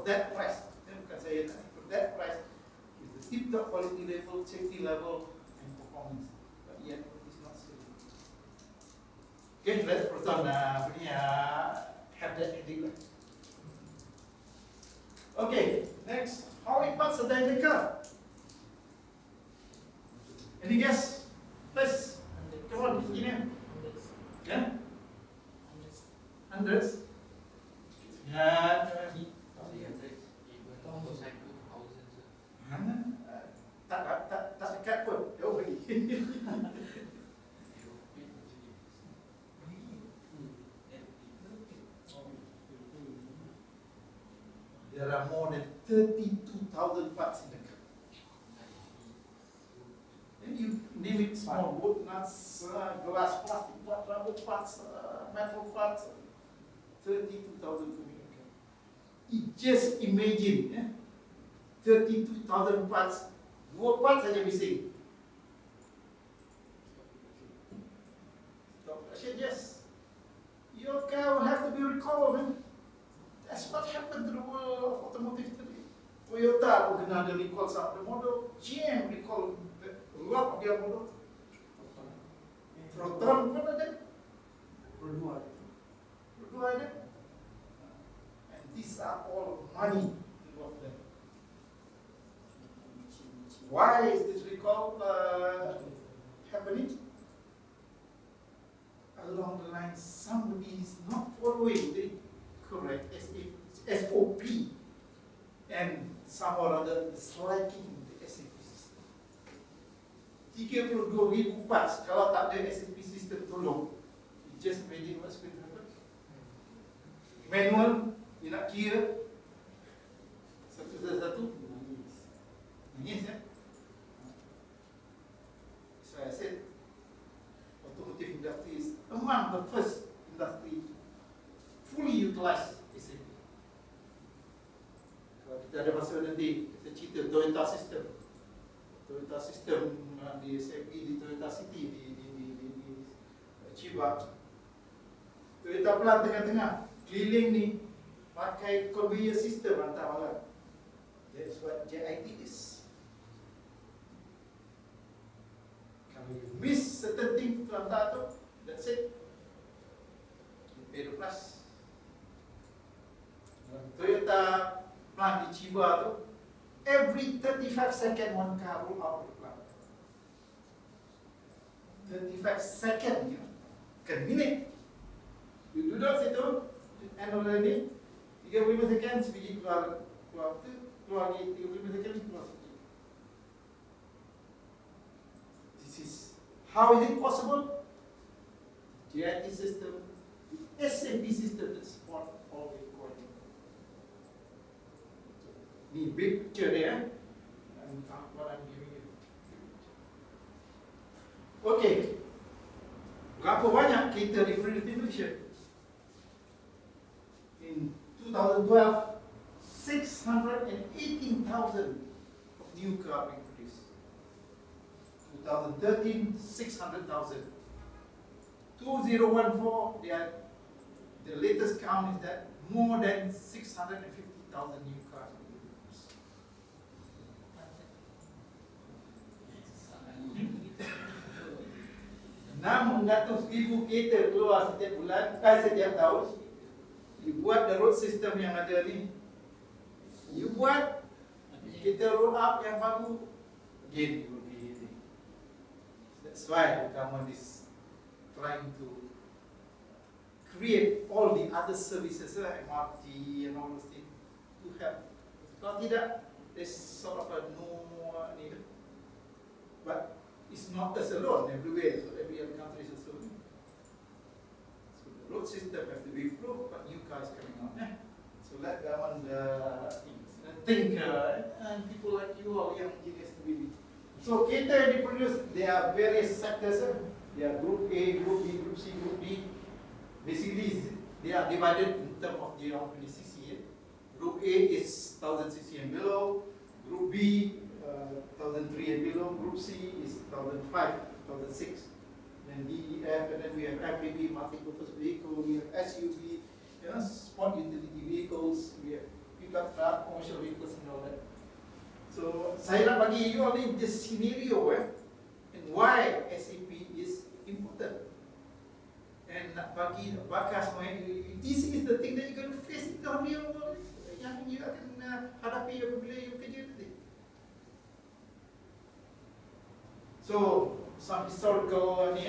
that price. Bukan saya nak, for that price, with the tip-top quality level, safety level, and performance. But yet, it's not selling. Okay, let's Proton have that headache. Okay, next, how many parts are there in the car? Any guess? Let's, come on, engineer. Yeah? Hundreds? Yeah. Tak dekat pun, jauh lagi. There are more than 32,000 parts in the car. And you name it small, wood, nuts, glass, plastic parts, rubber parts, metal parts, 32,000 to make a car. Just imagine, 32,000 parts, dua parts saja missing. Stop production, yes. Your car will have to be recalled, man. That's what happened to the world of automotive today. Toyota pun kena ada recall some of the model. GM recall a lot of their model. Proton pun ada. Berdua ada. And these are all money involved there. Why is this recall happening? Along the line, somebody is not following the correct SOP, and some or other is lacking the SAP system. 32,000 parts, kalau tak ada SAP system tolong, you just imagine what's going to happen. Manual, you nak kira satu-satu, nangis ya. So I said, automotive industry is among the first industry fully utilized SAP. Kalau kita ada masa nanti, kita cerita Toyota System. Toyota System di SAP, di Toyota City, di Chiba. Toyota Plant tengah-tengah, keliling ni, pakai conveyor system hantar barang. That's what JIT is. Kalau you miss certain thing to hantar tu, that's it. You pay the price. Toyota plant di Chiba tu, every 35 seconds one car roll out of the plant. 35 seconds, you know, bukan minit. You duduk situ, end of the day, 35 seconds, biji keluar tu, keluar lagi 35 seconds, keluar lagi. This is, how is it possible? JIT system, SAP system that support all the recording. Ni big picture dia, and what I'm giving you. Okay, berapa banyak kereta refurbishment? In 2012, 618,000 of new cars being produced. 2013, 600,000. 2014, the latest count is that more than 650,000 new cars being produced. 600,000 kereta keluar setiap bulan, setiap tahun. You buat the road system yang ada ni, you buat kita roll up yang baru, again you will be hitting. That's why the government is trying to create all the other services, MRT and all those things, to help. Kalau tidak, there's sort of a no need. But it's not us alone, everywhere, so every other country is also. So the road system has to be improved, but new cars coming out. So let government think, and people like you all young engineers to be. So kereta they produce, there are various sectors. There are Group A, Group B, Group C, Group D. Basically, they are divided in terms of their cc. Group A is 1000 cc and below. Group B, 1003 and below. Group C is 1005, 1006. Then D, F, and then we have MPV, multi-purpose vehicle. We have SUV, sport utility vehicles. We have pickup truck, commercial vehicles and all that. So saya nak bagi you all ni this scenario and why SAP is important. And nak bagi bakar semua this is the thing that you're going to face in the real world yang you akan hadapi apabila you kerja nanti. So some historical ni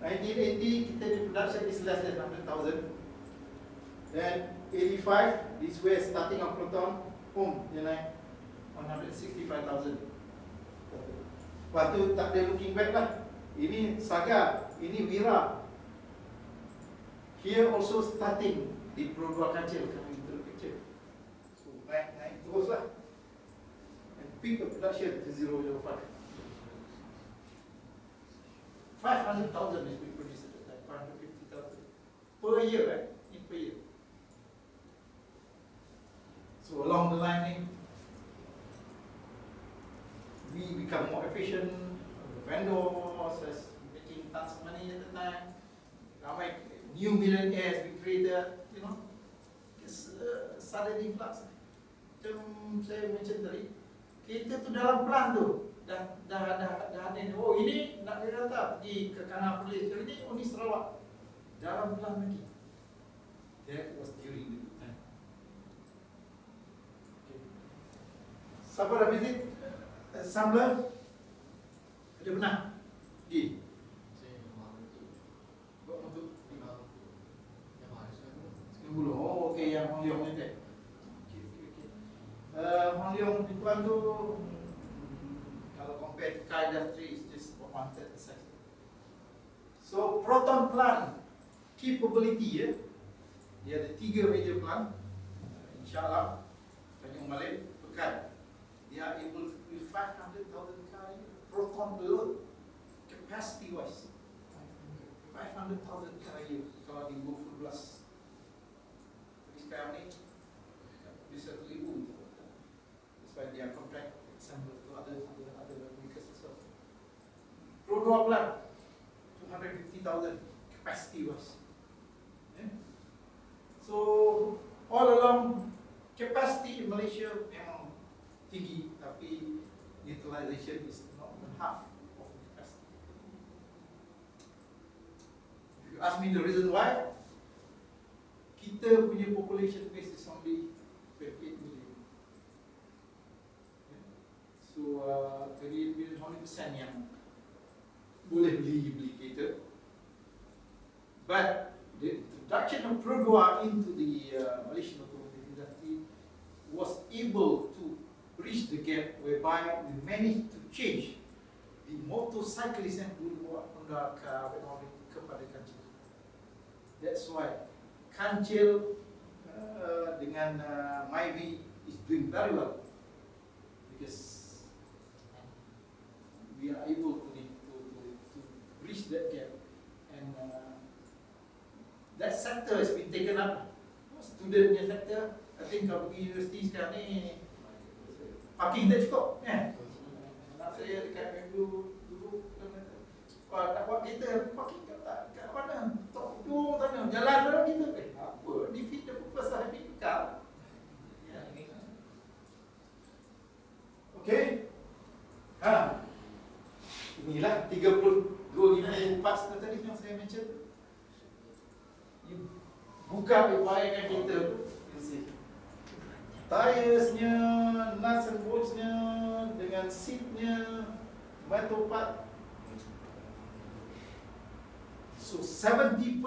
1980 kita di production is less than 100,000. Then 85 this way starting of Proton dia naik 165,000. Lepas tu tak ada looking back lah. Ini Saga, ini Wira. Here also starting di Pro 2 Kancil coming into the picture. So naik terus lah. And peak of production to 005. 500,000 is being produced at that time, 550,000 per year, right? In per year. So along the line ni, we become more efficient. The vendors is making tons of money at the time. Ramai new millionaires we created, you know. It's sudden influx. Macam saya mention tadi, kita tu dalam plan tu dah ada ni. Oh ini nak data pergi ke Kanal Polis. Ini oh ni Sarawak. Dalam plan lagi. That was during the time. Okay. Siapa dah visit Sambler? Ada pernah? Pergi? Saya Buat untuk? Oh, okey, yang Hong Leong ni tak? Hong Leong di Tuan tu kalau compare to car industry is just 1/3 the size. So Proton plant capability dia ada 3 major plant. InsyaAllah Tanjung Malik, Pekan, they are able to produce 500,000 car Proton alone capacity wise. 500,000 car a year kalau di go full blast. Tapi sekarang ni bisa 1,000. That's why they are contract assembled to other makers as well. Pro 2 plant 250,000 capacity wise. Yeah. So all along capacity in Malaysia memang tinggi, tapi utilization is not even half of the capacity. If you ask me the reason why, kita punya population base is only 28 million. Yeah. So 28 million, how many percent yang boleh beli kereta? But the introduction of Pro 2 into the Malaysian automotive industry was able to bridge the gap whereby we managed to change the motorcyclist yang dulu bawa Honda kepada Kancil. That's why Kancil dengan Myvi is doing very well because we are able to bridge that gap, and that sector has been taken up. Student punya sector, I think kalau pergi universiti sekarang ni parking tak cukup, anak saya dekat dulu nak buat kereta, parking kat mana? Tok tu tanya, jalan dalam kita. Apa? Defeat the purpose of having a car. Okay. Inilah 32,000 parts tadi yang saya mention. You buka bayangkan kereta tu, you see tyresnya, nuts and boltsnya, dengan seatnya, metal part. So 70%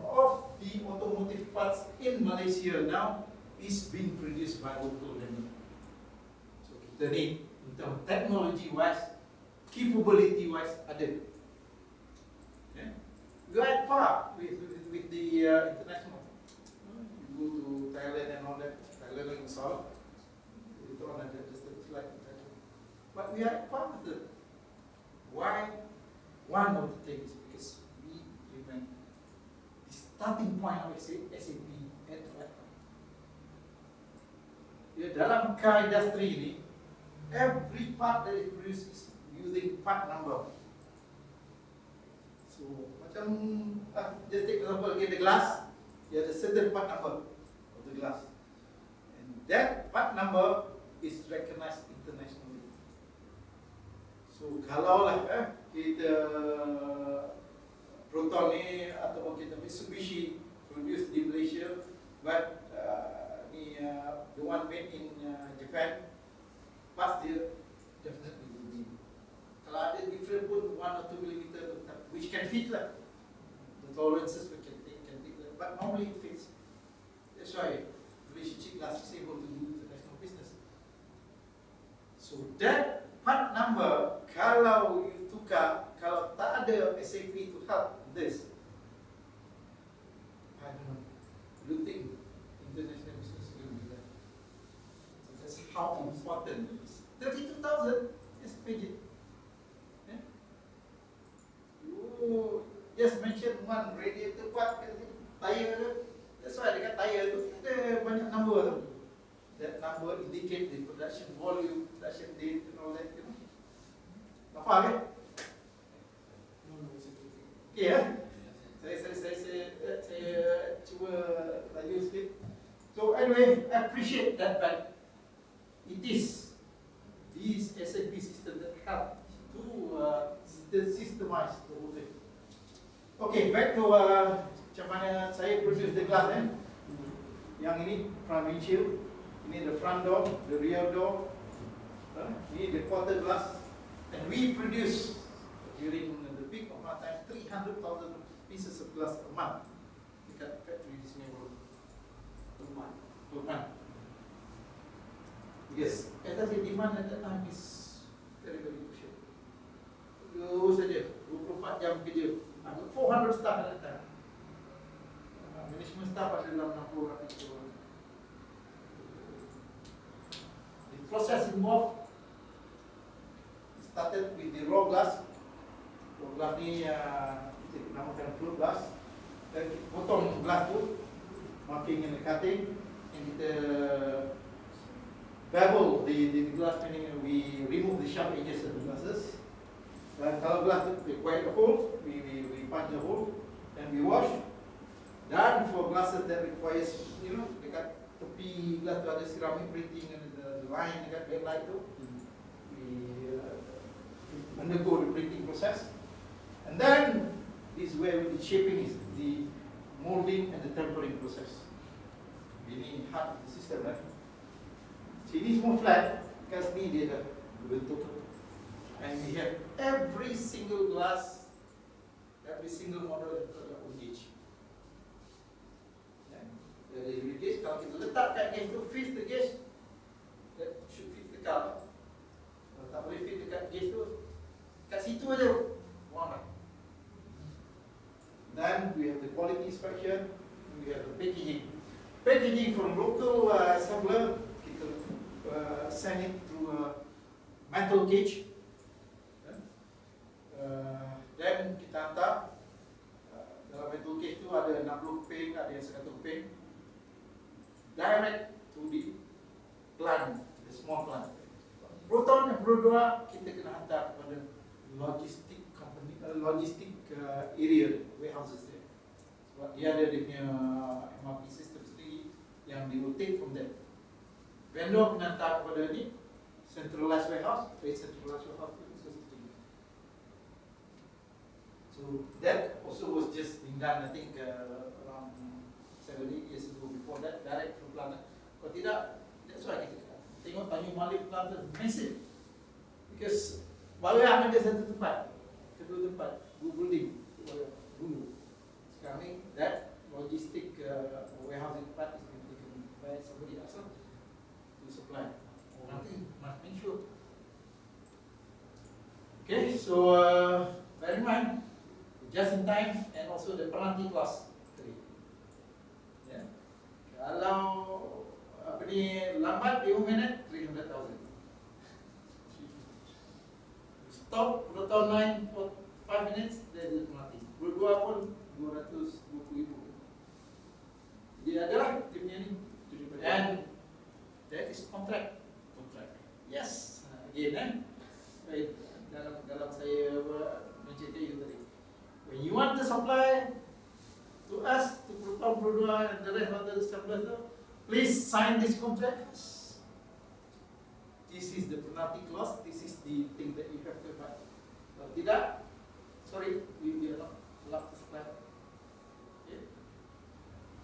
of the automotive parts in Malaysia now is being produced by local vendor. So kita ni, in terms technology wise, capability wise ada. Yeah? We are at par with the international. You go to Thailand and all that. Thailand and Sarawak. Later on ada just a flight in Thailand. But we are at par with it. Why? One of the things because we remain the starting point of SAP at the right time. Yeah, dalam car industry ni, every part that is produced is using part number. So macam just take example, okay, the glass, you have a certain part number of the glass, and that number is recognized internationally. So kalau lah kita Proton ni ataupun kita Mitsubishi produce di Malaysia, but the one made in Japan, pas dia definitely will be. Kalau ada different pun 1 or 2 millimeter, which can fit lah. The tolerances we can take that, but normally it fits. That's why Malaysia Cheap Glass is able to do international business. So that part number, kalau you tukar, kalau tak ada SAP to help this, I don't know. Do you think international business will be there? So that's how important it is. 32,000 is paid. Yeah? You just mention one radiator part, tire. That's why dekat tire tu ada banyak number tu. That number indicate the production volume, production date and all that, you know. Tak faham kan? Okay ya? Saya cuba laju sikit. So anyway, I appreciate that, but it is these SAP system that help to systemize the whole thing. Okay, back to macam mana saya produce the glass Yang ini front windshield, ini the front door, the rear door, ini the quarter glass, and we produce during the peak of our time 300,000 pieces of glass a month dekat factory di sini per month. Yes, as I said, demand at that time is very crucial. Terus saja 24 jam kerja. Ada 400 staff at that time. Management staff ada dalam 60 orang itu. The process involved started with the raw glass. Raw glass ni kita namakan float glass. Dan kita potong glass tu, marking and cutting, and kita bevel the glass, meaning we remove the sharp edges of the glasses. Dan kalau glass tu require a hole, we punch the hole, and we wash. Dan for glasses that requires, you know, dekat tepi glass tu ada ceramic printing and the line dekat backlight tu, we undergo the printing process. And then this is where the shaping is, the molding and the tempering process. Ini hard the system lah. Sini semua flat, because ni dia dah berbentuk. And we have every single glass, every single model has got their own gauge. Dari gauge, kalau kita letak kat gauge tu, fit the gauge, that should fit the car. Kalau tak boleh fit dekat gauge tu, kat situ aja warna. Then we have the quality inspection, we have the packaging. Packaging from local assembler, kita send it through a metal cage. Then kita hantar dalam metal cage tu ada 60 keping, ada yang 100 keping, direct to the plant, the small plant. Proton yang berdua kita kena hantar kepada logistic company, logistic area, warehouses there. Sebab dia ada dia punya MRP system sendiri yang they will take from there. Vendor kena hantar kepada ni centralized warehouse, centralized warehouse. So that also was just being done, I think, around 7-8 years ago. Before that, direct from plant. Kalau tidak, that's why kita tengok Tanjung Malik plant massive, because baru yang ada satu tempat, kedua tempat, dua building dulu. Sekarang ni that logistic warehousing part is being taken by somebody else to supply. Nanti must make sure. Okay, so bear in mind, just in time and also the penalty clause 3. Yeah. Kalau apa ni lambat 5 minit 300,000. Stop Proton 9 for 5 minutes, there is a penalty. Berdua pun 220,000. Jadi adalah dia punya ni. And that is contract. Yes. Again dalam saya mencerita you tadi. When you want to supply to us, to Proton Berdua and the rest of the assemblers, please sign this contract. this is the penalty clause, this is the thing that you have to buy. Kalau tidak, sorry, we are not allowed to supply. Okay.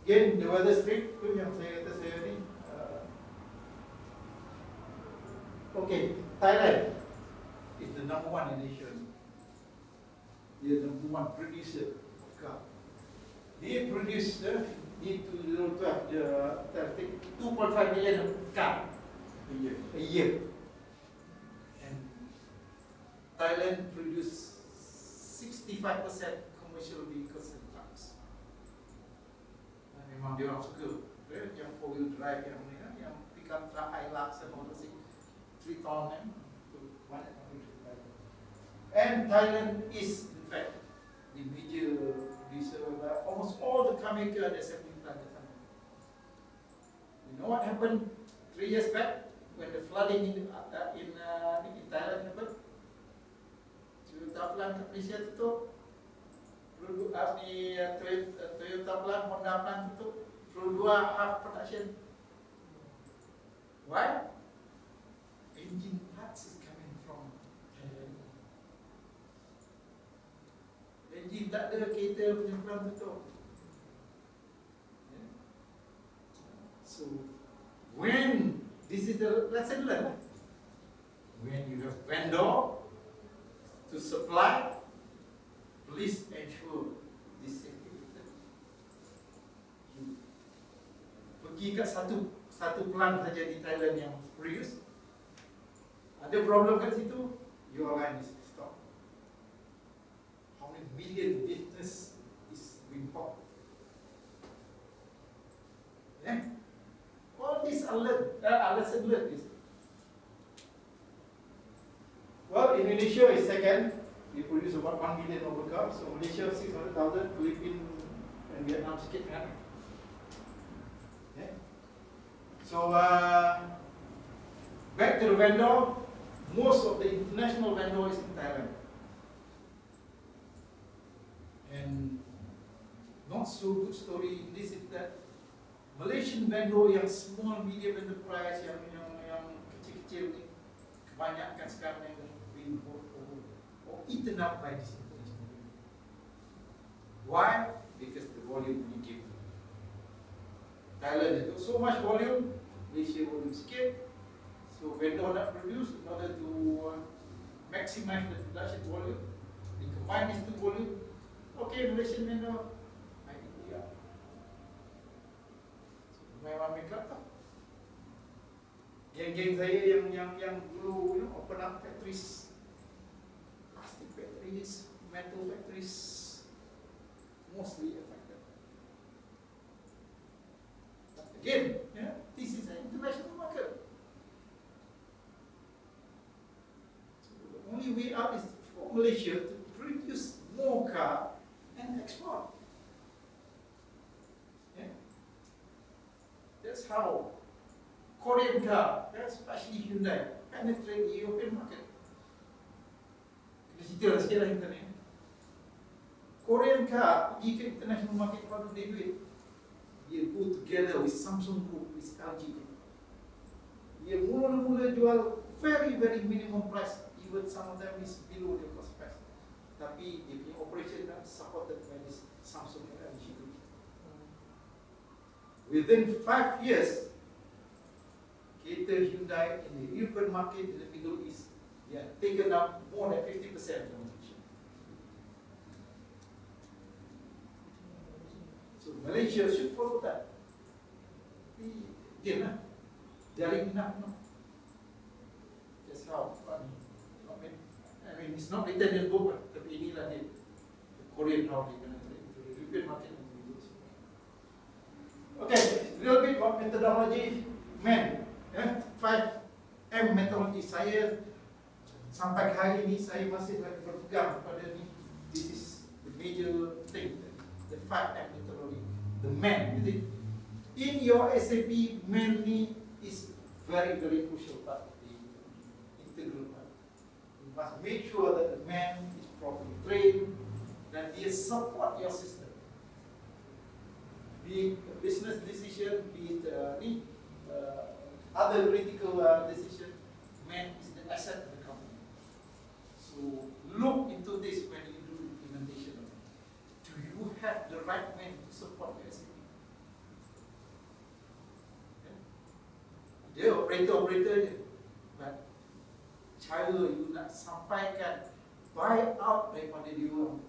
Again, the weather strip tu yang saya kata saya ni. Okay, Thailand is the number one in Asia. They are the number one producer of car. They produce the 2012 the 2.5 million car a year. And Thailand produce 65% commercial vehicles and trucks. Memang dia orang suka yang 4-wheel drive yang pickup truck, Hilux and all those things. 3 ton and Thailand is in fact the major producer of almost all the car maker that's happening in Thailand. You know what happened 3 years back when the flooding in Thailand happened? Toyota plant Malaysia tutup, Toyota plant, Honda plant tutup, Produa half production. Why? Engine parts is coming from Thailand. Engine tak ada, kereta punya plant tutup. Yeah. So when this is the lesson learned, when you have vendor to supply, please ensure this safety. You pergi kat satu plant saja di Thailand yang produce, ada problem kat situ, your line is stopped. How many million business is being bought? Yeah? All these are lesson learned. Well, Indonesia is second. We produce about 1 million of cars. So Malaysia 600,000, Philippines and Vietnam sikit kan. Okay. So back to the vendor. Most of the international vendor is in Thailand. And not so good story in this is that Malaysian vendor yang small medium enterprise yang kecil-kecil ni kebanyakan sekarang yang being bought or eaten up by this international vendor. Why? Because the volume we give. Thailand has so much volume, Malaysia volume sikit. So vendor nak produce in order to maximize the production volume. They combine these two volume. Okay, Malaysian vendor, I think we are. Memang makeup tak. Geng-geng saya yang dulu open up factories, plastic factories, metal factories, mostly affected. But again, this is an international market. The only way out is for Malaysia to produce more car and export. Yeah. That's how Korean car, especially Hyundai, penetrate the European market. Kita cerita sikit lah kita ni. Korean car pergi ke international market pada dia duit. Dia go together with Samsung Group, with LG Group. Dia mula-mula jual very minimum price. Even some of them is below the cost price. Tapi dia punya operation dah supported by this Samsung and LG Group. Within 5 years, kereta Hyundai in the European market in the Middle East, they have taken up more than 50% of Malaysia. So Malaysia should follow that. Again, jaring nak. That's how funny. I mean, it's not written in book, tapi inilah dia. The Korean how they penetrate into the European market and the Middle East. Okay, a little bit about methodology. 5M methodology. Saya sampai hari ini saya masih lagi berpegang pada ni. This is the major thing, the 5M methodology. The man, you see, in your SAP, man ni is very crucial part of the integral part. You must make sure that the man is properly trained, that he support your system. Be it a business decision, be it other critical decision, an asset of the company. So look into this when you do implementation of it. Do you have the right man to support the SAP? Dia operator je, but cara you nak sampaikan buy out daripada dia orang.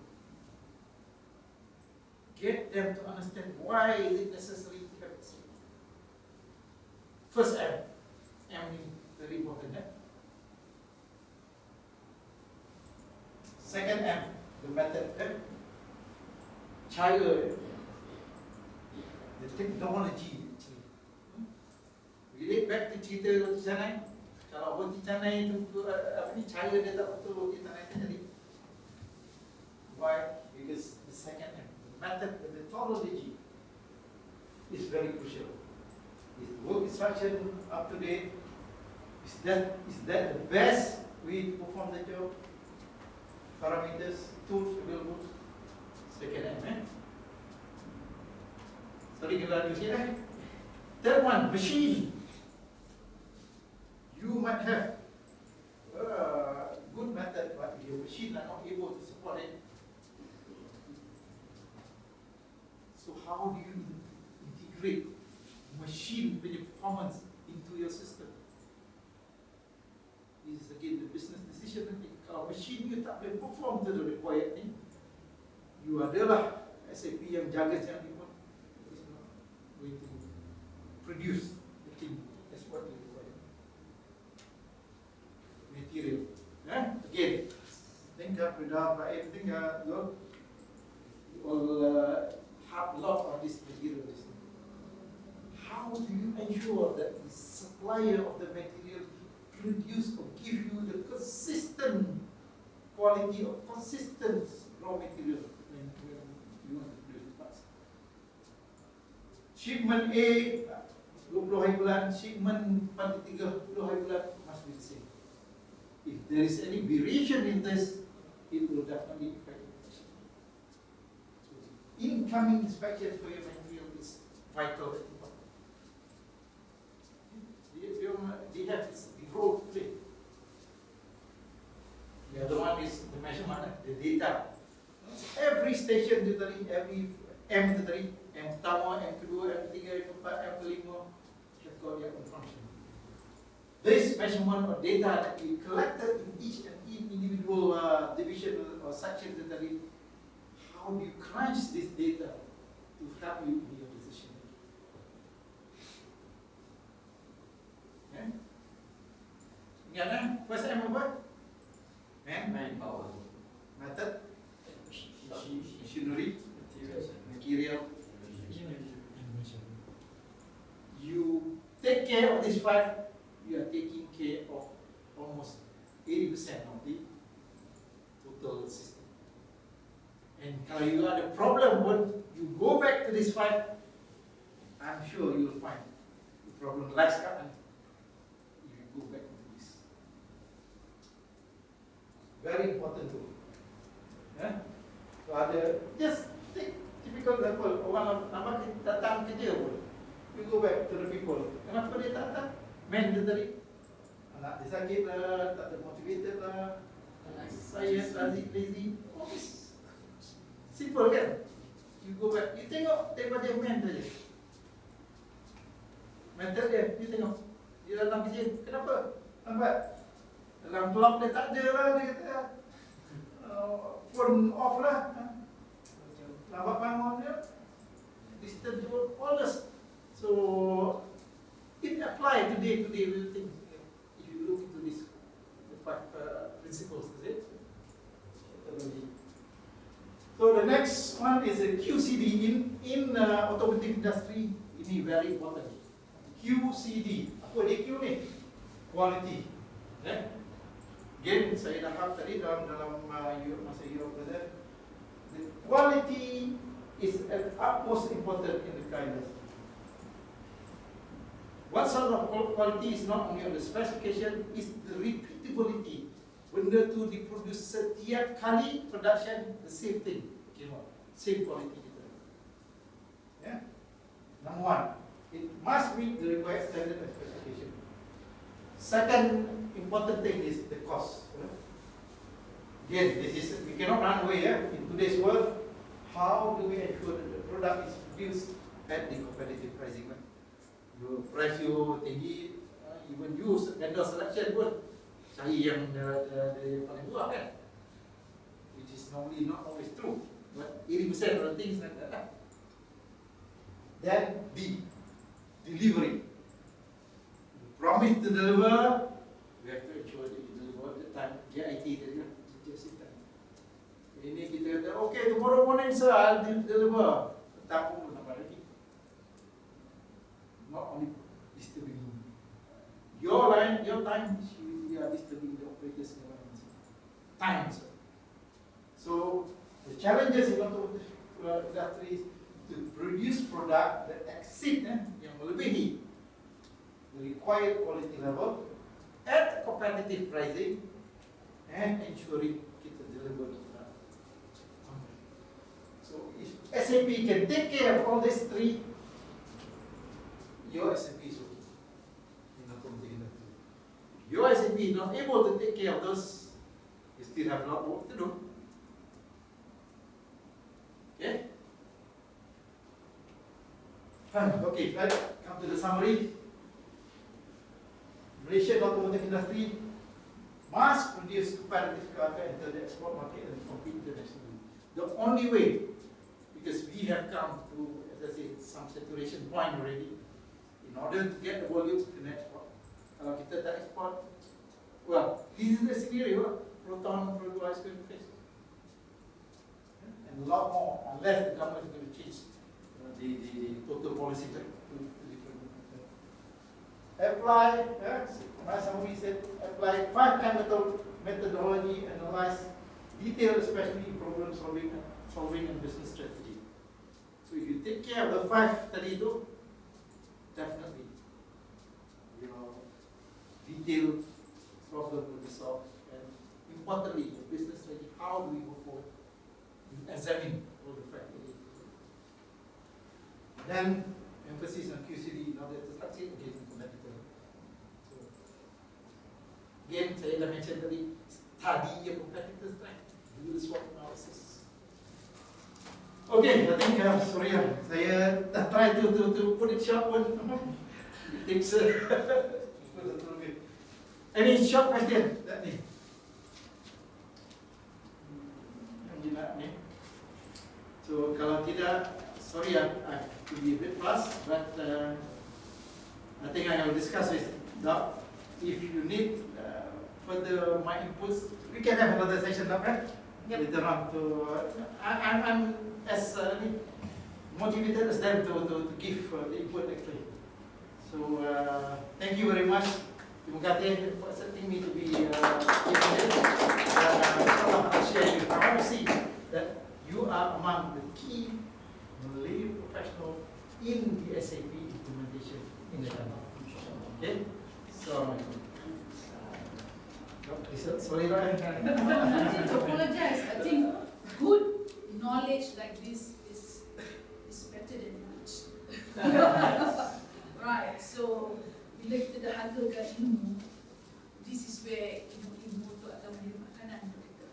Get them to understand why is it necessary to have SAP. First M is very important. Second M, the method. Cara, the technology. Relate back to cerita roti canai. Kalau roti canai itu apa ni, cara dia tak betul, roti canai tak jadi. Why? Because the second M, the method, the methodology is very crucial. Is the work instruction up to date? Is that the best way to perform the job? Parameters, tools available. Second M, Sorry, kita ada sini. Third one, machine. You might have a good method, but your machine are not able to support it. So how do you integrate machine with performance into your system? This is again the business decision. Kalau machine you tak boleh perform to the required thing, you adalah SAP yang jaga jangan pun is not going to produce the thing as what you require. Material. Again, think everything you all have a lot of this material. How do you ensure that the supplier of the material produce or give you the consistent quality or consistent raw material when you want to produce parts? Shipment A 20 hari bulan, shipment 30 hari bulan must be the same. If there is any variation in this, it will definitely affect the machine. So incoming inspection for your material is vital and important. They have this role to play. The other one is the measurement, the data. Every station tadi, every M tadi, M pertama, M kedua, M ketiga, M keempat, M kelima, have got their own function. This measurement or data that we collected in each and individual division or section tadi, how do you crunch this data to help you in your decision making? Ingat first M apa? Manpower. Method, machinery, material. You take care of this 5, you are taking care of almost 80% of the total system. And kalau you got a problem, when you go back to this 5, I'm sure you will find the problem lies sekarang. If you go back to this, very important too. So ada, just take typical example, orang nama datang kerja pun, you go back to the people. Kenapa dia tak datang? Man dia tadi, anak dia sakit lah, tak ada motivated lah, saya lazy. Oh, simple kan? You go back, you tengok daripada man saja. Mental dia, you tengok, dia datang kerja, kenapa? Lambat. Dalam clock dia tak ada lah, dia kata phone off lah. Lambat bangun dia, disturb your orders. So it apply today with things. If you look into this, the 5 principles, is it? So the next one is a QCD in automotive industry. Ini very important. QCD. Apa dia Q ni? Quality. Again, saya dah harap tadi dalam masa Europe present. The quality is at utmost important in the car industry. What sort of quality is not only on the specification, is the repeatability. Benda tu diproduce setiap kali production, the same thing. Same quality. Number 1, it must meet the required standard and specification. Second important thing is the cost. Again, we cannot run away in today's world. How do we ensure that the product is produced at the competitive pricing? You price you tinggi, even you vendor selection pun cari yang the paling murah kan, which is normally not always true, but 80% of the things like that. Then B, delivery. You promise to deliver, we have to ensure that you deliver the time. JIT tadi lah, just in time. Ini kita kata, okay, tomorrow morning sir, I'll deliver. Tetap pun tambah lagi. Not only disturbing your line, your time, we are disturbing the operators' time. So the challenges in automotive industry is to produce product that exceed yang melebihi the required quality level at competitive pricing and ensuring kita deliver the product. So if SAP can take care of all these three, your SAP is okay in automotive industry. Your SAP is not able to take care of those, you still have a lot of work to do. Okay? Okay, let's come to the summary. Malaysian automotive industry must produce competitive car to enter the export market and compete internationally. The only way, because we have come to, as I said, some saturation point already. In order to get the volume to export, kalau kita tak export, well, this is the scenario Proton Pro2 is going to face, and a lot more, unless the government is going to change the total policy to different. Apply, as somebody said, apply 5 methodology, analyze detail, especially problem solving and business strategy. So if you take care of the 5 tadi itu, definitely your detailed problem will be solved. And importantly, the business strategy, how do we go forward? You examine all the factors. Then emphasis on QCD in order to succeed against competitor. So again, saya dah mention tadi, study your competitors' strength, do the SWOT analysis. Okay, I think sorry, saya try to put it short one. It takes any short question? That ni. So kalau tidak, sorry, I have to be a bit fast, but I think I will discuss with Doc. If you need further my inputs, we can have another session, Doc, right? Yep. Later on. I'm as motivated as them to give the input actually. So thank you very much. Terima kasih for accepting me to be here today. I share with you. I want to see that you are among the key Malay professionals in the SAP implementation in the Denmark. Okay? So, sorry, Ryan. Nothing to apologize. I think good knowledge like this is better than knowledge. Right, so bila kita dah hasilkan ilmu, this is where ilmu tu akan menjadi makanan untuk kita,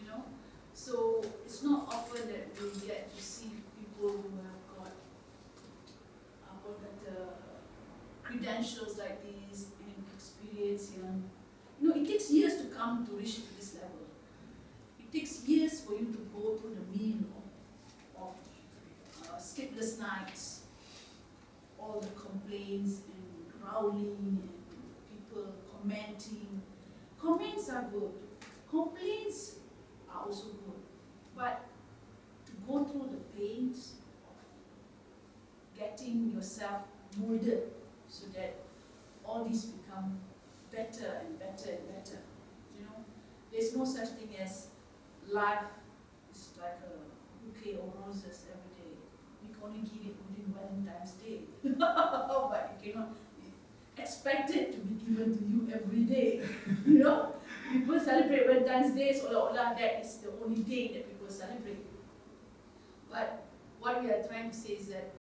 you know. So it's not often that we get to see people who have got credentials like this and experience. You know, it takes years to come to reach to this level. It takes years for you to go through the meal of sleepless nights, all the complaints and growling and people commenting. Comments are good. Complaints are also good. But to go through the pains of getting yourself molded so that all these become better and better and better. You know, there's no such thing as life is like a bouquet of roses every day. You can only give it within Valentine's Day. But you cannot expect it to be given to you every day. You know, people celebrate Valentine's Day, so that is the only day that people celebrate. But what we are trying to say is that